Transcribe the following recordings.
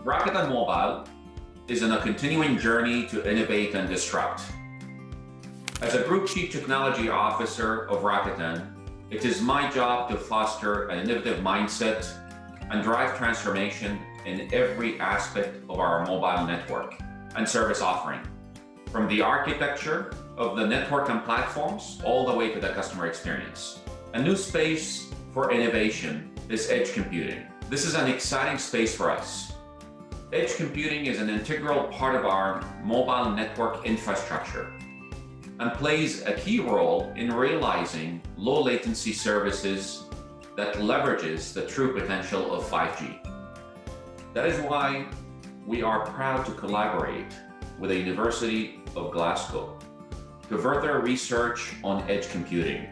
Rakuten Mobile is on a continuing journey to innovate and disrupt. As a Group Chief Technology Officer of Rakuten, it is my job to foster an innovative mindset and drive transformation in every aspect of our mobile network and service offering, from the architecture of the network and platforms all the way to the customer experience. A new space for innovation is edge computing. This is an exciting space for us. Edge computing is an integral part of our mobile network infrastructure and plays a key role in realizing low latency services that leverages the true potential of 5G. That is why we are proud to collaborate with the University of Glasgow to further research on edge computing.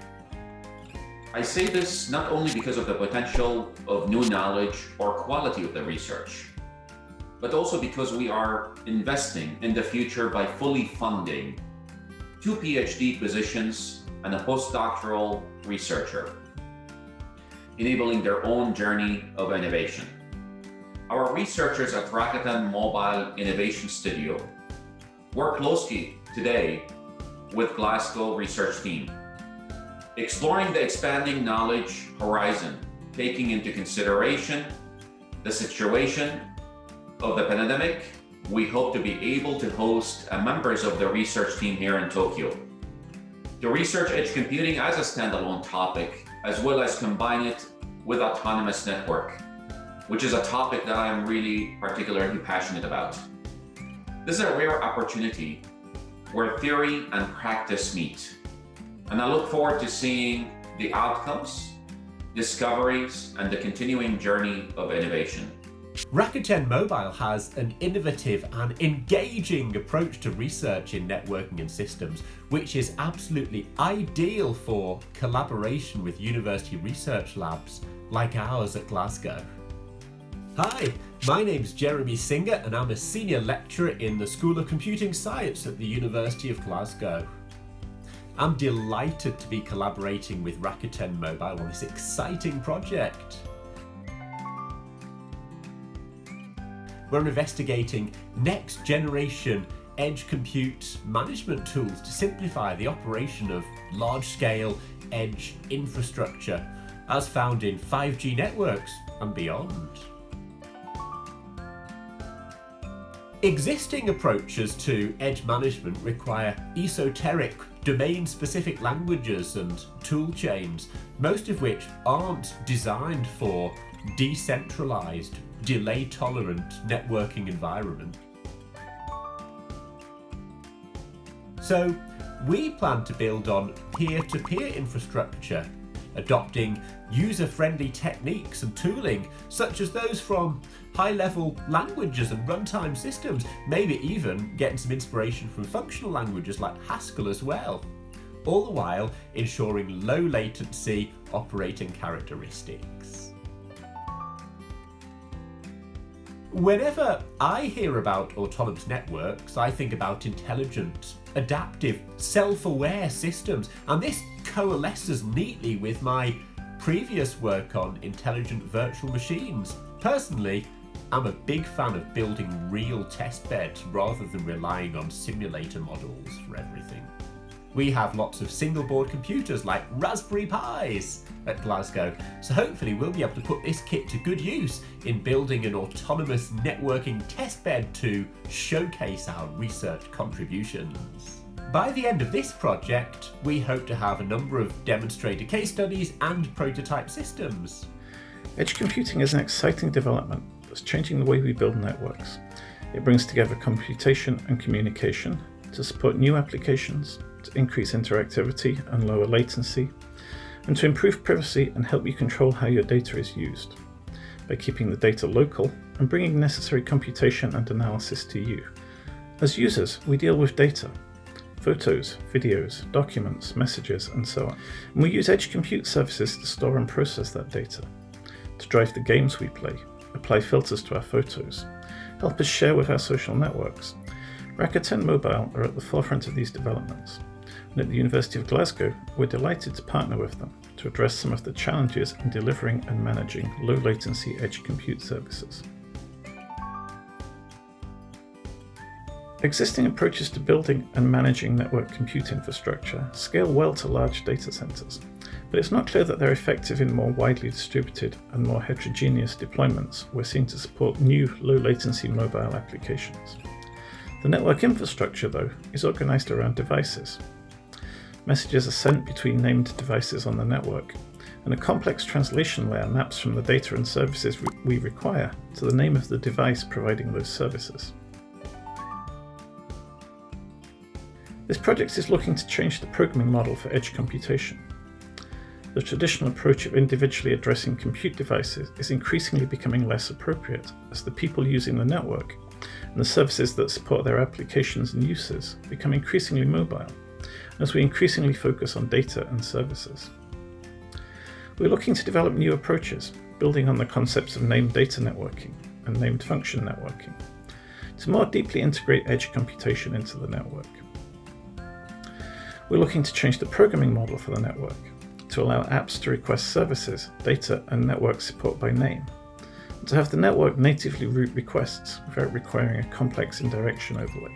I say this not only because of the potential of new knowledge or quality of the research, but also because we are investing in the future by fully funding 2 PhD positions and a postdoctoral researcher, enabling their own journey of innovation. Our researchers at Rakuten Mobile Innovation Studio work closely today with Glasgow research team, exploring the expanding knowledge horizon, taking into consideration the situation of the pandemic. We hope to be able to host members of the research team here in Tokyo to research edge computing as a standalone topic, as well as combine it with autonomous network, which is a topic that I'm really particularly passionate about. This is a rare opportunity where theory and practice meet, and I look forward to seeing the outcomes, discoveries, and the continuing journey of innovation. Rakuten Mobile has an innovative and engaging approach to research in networking and systems, which is absolutely ideal for collaboration with university research labs like ours at Glasgow. Hi, my name's Jeremy Singer and I'm a senior lecturer in the School of Computing Science at the University of Glasgow. I'm delighted to be collaborating with Rakuten Mobile on this exciting project. We're investigating next generation edge compute management tools to simplify the operation of large-scale edge infrastructure as found in 5G networks and beyond. Existing approaches to edge management require esoteric, domain-specific languages and tool chains, most of which aren't designed for decentralized, delay-tolerant networking environment. So we plan to build on peer-to-peer infrastructure, adopting user-friendly techniques and tooling, such as those from high-level languages and runtime systems, maybe even getting some inspiration from functional languages like Haskell as well, all the while ensuring low latency operating characteristics. Whenever I hear about autonomous networks, I think about intelligent, adaptive, self-aware systems, and this coalesces neatly with my previous work on intelligent virtual machines. Personally, I'm a big fan of building real test beds rather than relying on simulator models for everything. We have lots of single board computers like Raspberry Pis at Glasgow, so hopefully we'll be able to put this kit to good use in building an autonomous networking testbed to showcase our research contributions. By the end of this project, we hope to have a number of demonstrator case studies and prototype systems. Edge computing is an exciting development that's changing the way we build networks. It brings together computation and communication to support new applications, to increase interactivity and lower latency, and to improve privacy and help you control how your data is used, by keeping the data local and bringing necessary computation and analysis to you. As users, we deal with data, photos, videos, documents, messages, and so on. And we use edge compute services to store and process that data, to drive the games we play, apply filters to our photos, help us share with our social networks. Rakuten Mobile are at the forefront of these developments, and at the University of Glasgow, we're delighted to partner with them to address some of the challenges in delivering and managing low latency edge compute services. Existing approaches to building and managing network compute infrastructure scale well to large data centers, but it's not clear that they're effective in more widely distributed and more heterogeneous deployments we're seeing to support new low-latency mobile applications. The network infrastructure, though, is organized around devices. Messages are sent between named devices on the network, and a complex translation layer maps from the data and services we require to the name of the device providing those services. This project is looking to change the programming model for edge computation. The traditional approach of individually addressing compute devices is increasingly becoming less appropriate as the people using the network and the services that support their applications and uses become increasingly mobile, as we increasingly focus on data and services. We're looking to develop new approaches, building on the concepts of named data networking and named function networking, to more deeply integrate edge computation into the network. We're looking to change the programming model for the network to allow apps to request services, data, and network support by name, and to have the network natively route requests without requiring a complex indirection overlay.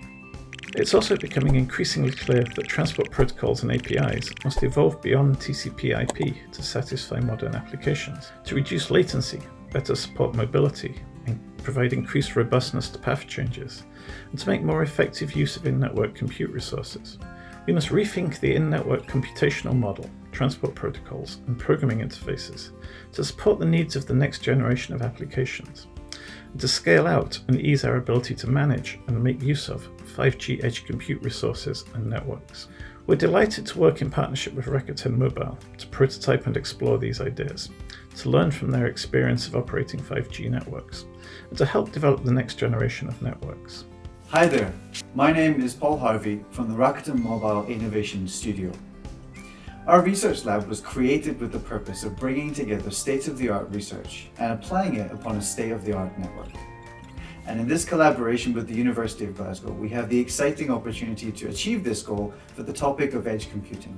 It's also becoming increasingly clear that transport protocols and APIs must evolve beyond TCP/IP to satisfy modern applications, to reduce latency, better support mobility, and provide increased robustness to path changes, and to make more effective use of in-network compute resources. We must rethink the in-network computational model, transport protocols, and programming interfaces to support the needs of the next generation of applications, and to scale out and ease our ability to manage and make use of 5G edge compute resources and networks. We're delighted to work in partnership with Rakuten Mobile to prototype and explore these ideas, to learn from their experience of operating 5G networks, and to help develop the next generation of networks. Hi there, my name is Paul Harvey from the Rakuten Mobile Innovation Studio. Our research lab was created with the purpose of bringing together state-of-the-art research and applying it upon a state-of-the-art network. And in this collaboration with the University of Glasgow, we have the exciting opportunity to achieve this goal for the topic of edge computing.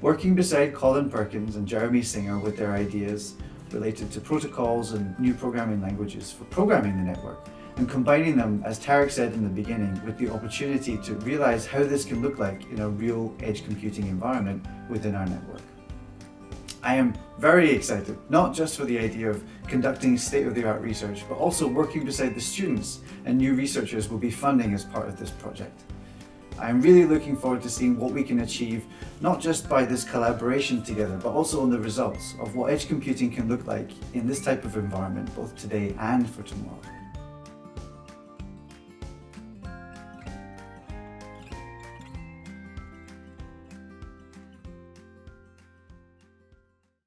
Working beside Colin Perkins and Jeremy Singer with their ideas related to protocols and new programming languages for programming the network, and combining them, as Tarek said in the beginning, with the opportunity to realize how this can look like in a real edge computing environment within our network. I am very excited, not just for the idea of conducting state-of-the-art research, but also working beside the students and new researchers we'll be funding as part of this project. I am really looking forward to seeing what we can achieve, not just by this collaboration together, but also on the results of what edge computing can look like in this type of environment, both today and for tomorrow.